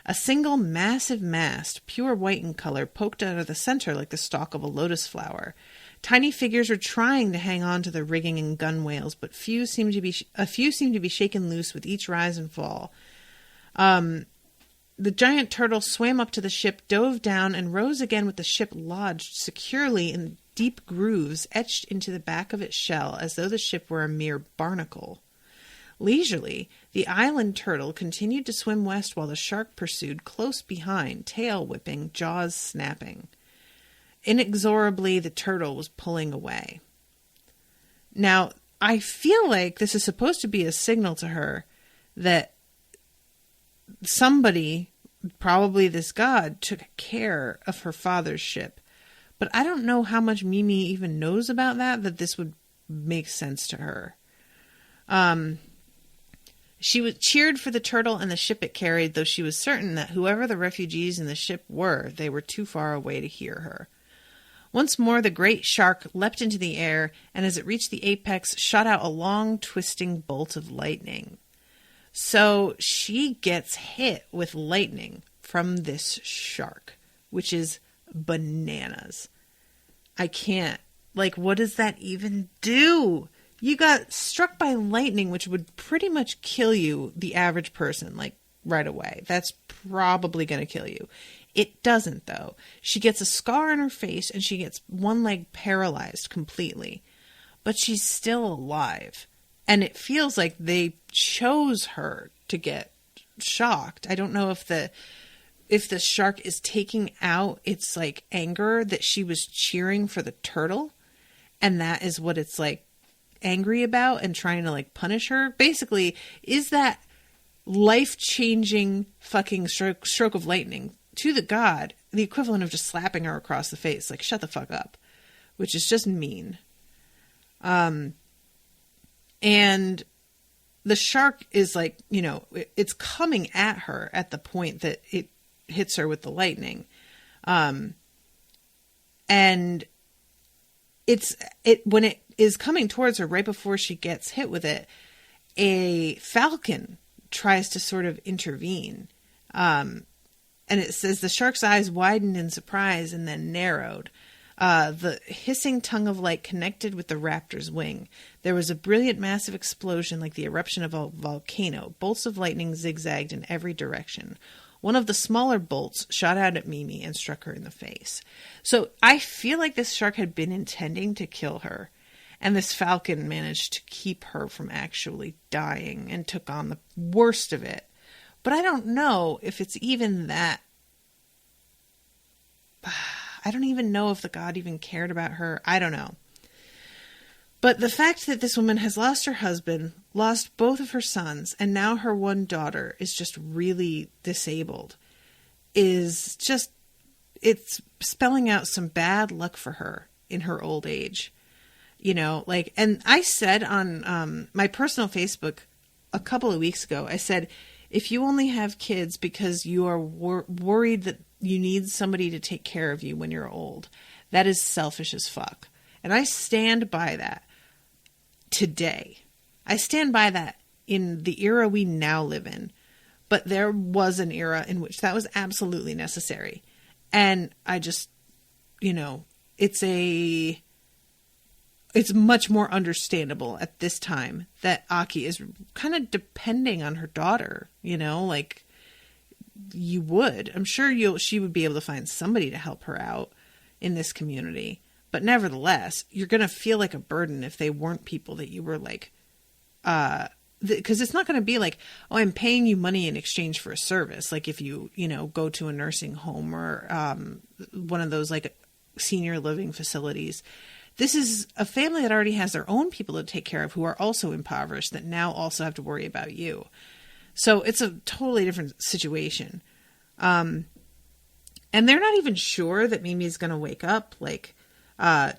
Speaker 2: A single massive mast, pure white in color, poked out of the center like the stalk of a lotus flower. Tiny figures are trying to hang on to the rigging and gunwales, but a few seem to be shaken loose with each rise and fall. The giant turtle swam up to the ship, dove down, and rose again with the ship lodged securely in deep grooves etched into the back of its shell, as though the ship were a mere barnacle. Leisurely, the island turtle continued to swim west while the shark pursued close behind, tail whipping, jaws snapping. inexorably the turtle was pulling away. Now, I feel like this is supposed to be a signal to her that somebody, probably this god, took care of her father's ship. But I don't know how much Mimi even knows about that this would make sense to her. She was cheered for the turtle and the ship it carried, though she was certain that whoever the refugees in the ship were, they were too far away to hear her. Once more, the great shark leapt into the air, and as it reached the apex, shot out a long, twisting bolt of lightning. So she gets hit with lightning from this shark, which is bananas. I can't. Like, what does that even do? You got struck by lightning, which would pretty much kill you, the average person, like, right away. That's probably going to kill you. It doesn't, though. She gets a scar on her face, and she gets one leg paralyzed completely. But she's still alive. And it feels like they chose her to get shocked. I don't know if the shark is taking out its, like, anger that she was cheering for the turtle, and that is what it's, like, angry about and trying to, like, punish her. Basically, is that life-changing fucking stroke of lightning to the god the equivalent of just slapping her across the face, like, shut the fuck up, which is just mean. And the shark is, like, you know, it's coming at her at the point that it hits her with the lightning. And when it is coming towards her right before she gets hit with it, a falcon tries to sort of intervene. And it says the shark's eyes widened in surprise and then narrowed. The hissing tongue of light connected with the raptor's wing. There was a brilliant massive explosion like the eruption of a volcano. Bolts of lightning zigzagged in every direction. One of the smaller bolts shot out at Mimi and struck her in the face. So I feel like this shark had been intending to kill her. And this falcon managed to keep her from actually dying and took on the worst of it. But I don't know if it's even that. I don't even know if the god even cared about her. I don't know. But the fact that this woman has lost her husband, lost both of her sons, and now her one daughter is just really disabled is just, it's spelling out some bad luck for her in her old age. You know, like, and I said on my personal Facebook a couple of weeks ago, I said, if you only have kids because you are worried that you need somebody to take care of you when you're old, that is selfish as fuck. And I stand by that today. I stand by that in the era we now live in. But there was an era in which that was absolutely necessary. And I just, you know, it's much more understandable at this time that Aki is kind of depending on her daughter, you know, like you would. I'm sure she would be able to find somebody to help her out in this community. But nevertheless, you're going to feel like a burden if they weren't people that you were like, because it's not going to be like, oh, I'm paying you money in exchange for a service. Like if you know, go to a nursing home or one of those like senior living facilities. This is a family that already has their own people to take care of who are also impoverished that now also have to worry about you. So it's a totally different situation. And they're not even sure that Mimi is going to wake up. Like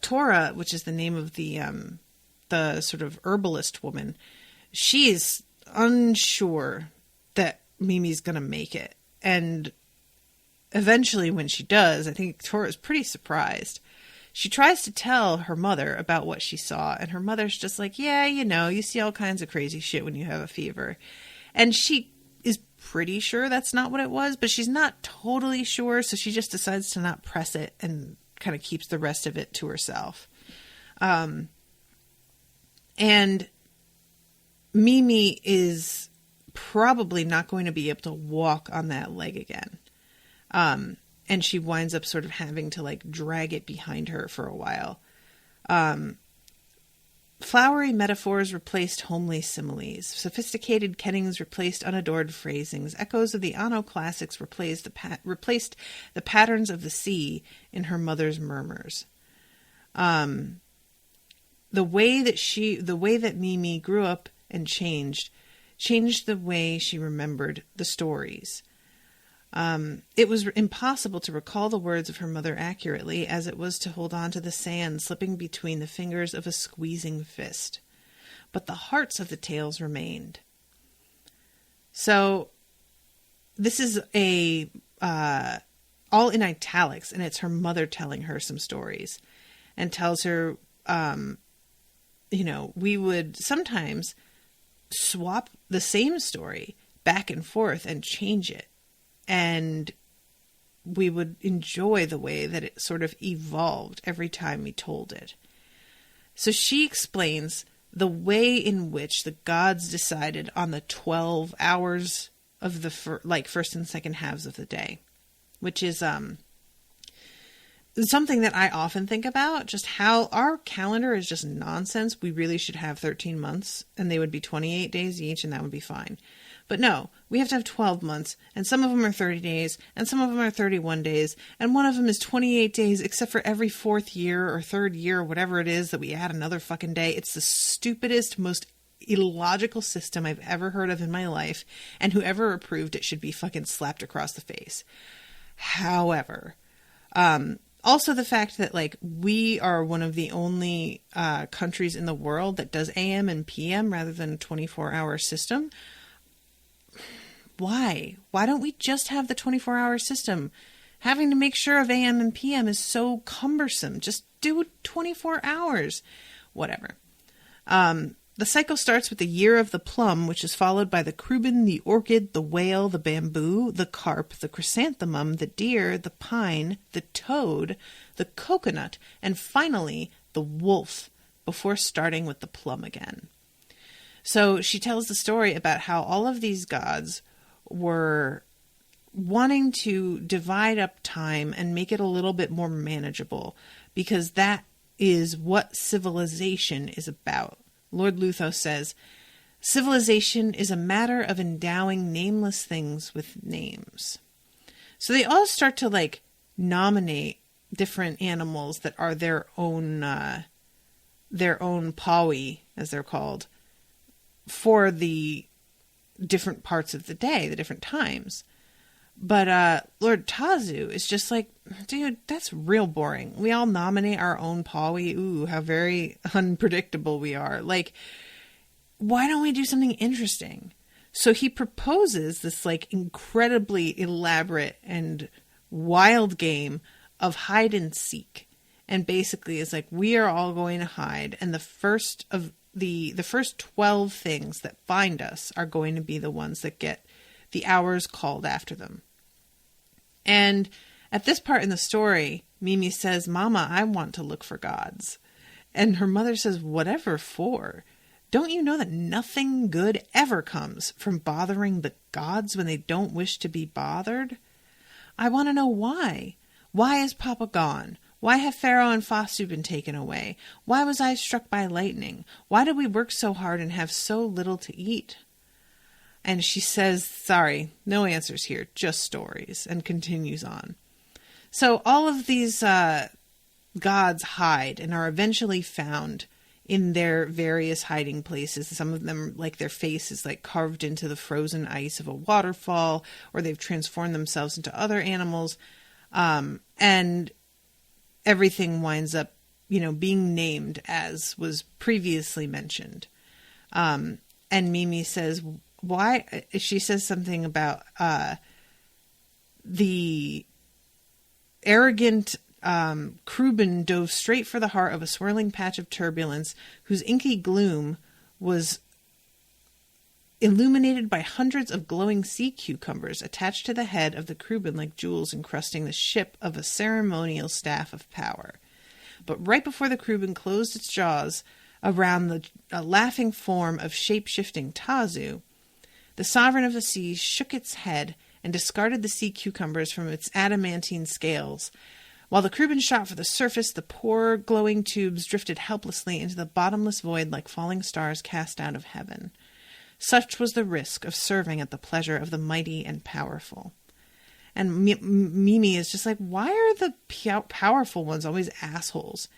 Speaker 2: Tora, which is the name of the sort of herbalist woman, she's unsure that Mimi's going to make it. And eventually when she does, I think Tora's pretty surprised. She tries to tell her mother about what she saw, and her mother's just like, yeah, you know, you see all kinds of crazy shit when you have a fever. And she is pretty sure that's not what it was, but she's not totally sure, so she just decides to not press it and kind of keeps the rest of it to herself. And Mimi is probably not going to be able to walk on that leg again. And she winds up sort of having to like drag it behind her for a while. Flowery metaphors replaced homely similes. Sophisticated kennings replaced unadored phrasings. Echoes of the Anno classics replaced the patterns of the sea in her mother's murmurs. The way that Mimi grew up and changed the way she remembered the stories. It was impossible to recall the words of her mother accurately, as it was to hold on to the sand slipping between the fingers of a squeezing fist. But the hearts of the tales remained. So, this is all in italics, and it's her mother telling her some stories, and tells her, we would sometimes swap the same story back and forth and change it. And we would enjoy the way that it sort of evolved every time we told it. So she explains the way in which the gods decided on the 12 hours of the first and second halves of the day, which is something that I often think about, just how our calendar is just nonsense. We really should have 13 months, and they would be 28 days each, and that would be fine. But no, we have to have 12 months, and some of them are 30 days, and some of them are 31 days, and one of them is 28 days, except for every fourth year or third year or whatever it is that we add another fucking day. It's the stupidest, most illogical system I've ever heard of in my life, and whoever approved it should be fucking slapped across the face. However, also the fact that, we are one of the only countries in the world that does AM and PM rather than a 24-hour system. Why? Why don't we just have the 24-hour system? Having to make sure of AM and PM is so cumbersome. Just do 24 hours. Whatever. The cycle starts with the year of the plum, which is followed by the Cruben, the orchid, the whale, the bamboo, the carp, the chrysanthemum, the deer, the pine, the toad, the coconut, and finally the wolf, before starting with the plum again. So she tells the story about how all of these gods were wanting to divide up time and make it a little bit more manageable, because that is what civilization is about. Lord Luthos says, civilization is a matter of endowing nameless things with names. So they all start to nominate different animals that are their own pawi, as they're called, for the different parts of the day, the different times. But Lord Tazu is just dude, that's real boring. We all nominate our own pawi. Ooh, how very unpredictable we are. Why don't we do something interesting? So he proposes this incredibly elaborate and wild game of hide and seek. And basically is we are all going to hide, and the first 12 things that find us are going to be the ones that get the hours called after them. And at this part in the story, Mimi says, "Mama, I want to look for gods." And her mother says, "Whatever for? Don't you know that nothing good ever comes from bothering the gods when they don't wish to be bothered? I want to know why. Why is Papa gone? Why have Pharaoh and Fasu been taken away? Why was I struck by lightning? Why did we work so hard and have so little to eat?" And she says, sorry, no answers here, just stories, and continues on. So all of these gods hide and are eventually found in their various hiding places. Some of them, their face is carved into the frozen ice of a waterfall, or they've transformed themselves into other animals. And everything winds up, being named as was previously mentioned. And Mimi says, why? She says something about the arrogant Cruben dove straight for the heart of a swirling patch of turbulence whose inky gloom was illuminated by hundreds of glowing sea cucumbers attached to the head of the Cruben like jewels encrusting the ship of a ceremonial staff of power. But right before the Cruben closed its jaws around the laughing form of shape-shifting Tazu, the sovereign of the seas shook its head and discarded the sea cucumbers from its adamantine scales, While the crewmen shot for the surface, the poor glowing tubes drifted helplessly into the bottomless void like falling stars cast out of heaven. Such was the risk of serving at the pleasure of the mighty and powerful. And Mimi is just like, why are the powerful ones always assholes?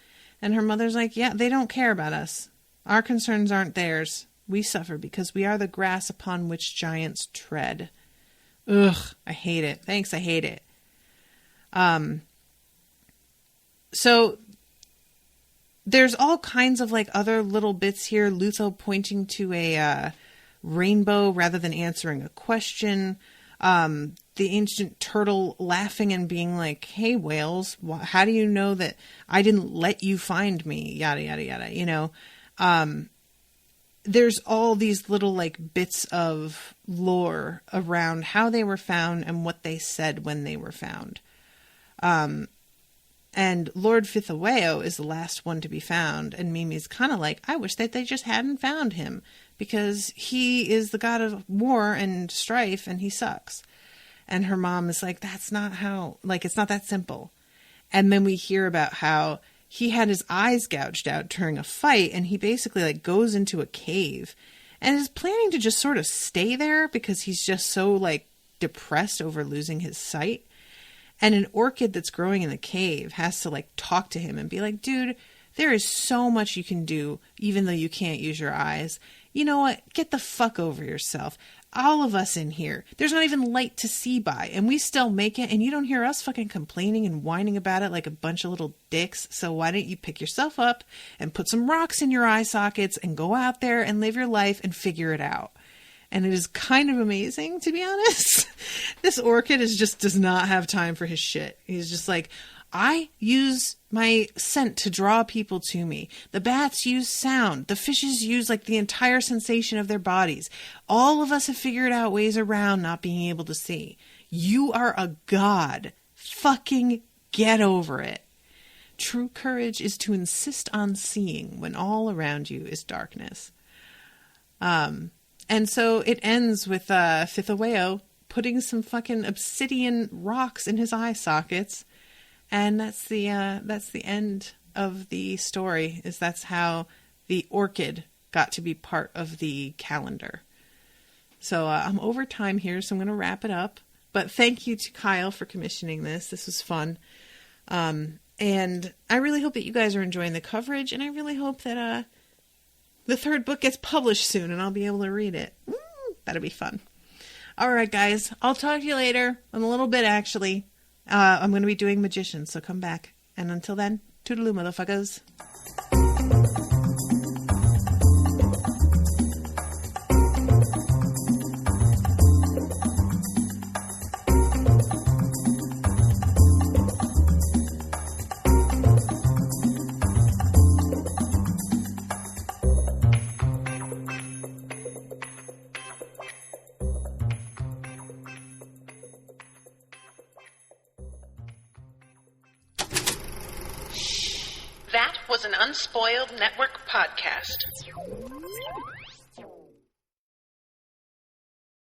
Speaker 2: And her mother's like, yeah, they don't care about us. Our concerns aren't theirs. We suffer because we are the grass upon which giants tread. Ugh, I hate it. Thanks, I hate it. So there's all kinds of like other little bits here. Lutho pointing to a rainbow rather than answering a question. The ancient turtle laughing and being like, hey, whales, how do you know that I didn't let you find me? Yada, yada, yada. You know, there's all these little like bits of lore around how they were found and what they said when they were found. And Lord Fithaweo is the last one to be found. And Mimi's kind of like, I wish that they just hadn't found him because he is the god of war and strife and he sucks. And her mom is like, that's not how, like, it's not that simple. And then we hear about how he had his eyes gouged out during a fight and he basically like goes into a cave and is planning to just sort of stay there because he's just so like depressed over losing his sight. And an orchid that's growing in the cave has to like talk to him and be like, dude, there is so much you can do even though you can't use your eyes. You know what? Get the fuck over yourself. All of us in here, there's not even light to see by and we still make it and you don't hear us fucking complaining and whining about it like a bunch of little dicks. So why don't you pick yourself up and put some rocks in your eye sockets and go out there and live your life and figure it out. And it is kind of amazing, to be honest. This orchid does not have time for his shit. He's just like, I use my scent to draw people to me. The bats use sound. The fishes use like the entire sensation of their bodies. All of us have figured out ways around not being able to see. You are a god. Fucking get over it. True courage is to insist on seeing when all around you is darkness. And so it ends with Fithaweo putting some fucking obsidian rocks in his eye sockets. And that's the end of the story. That's how the orchid got to be part of the calendar. So I'm over time here, so I'm going to wrap it up. But thank you to Kyle for commissioning this. This was fun. And I really hope that you guys are enjoying the coverage. And I really hope that the third book gets published soon and I'll be able to read it. That'll be fun. All right, guys. I'll talk to you later. In a little bit, actually. I'm going to be doing Magician, so come back. And until then, toodaloo, motherfuckers.
Speaker 1: That was an Unspoiled Network podcast.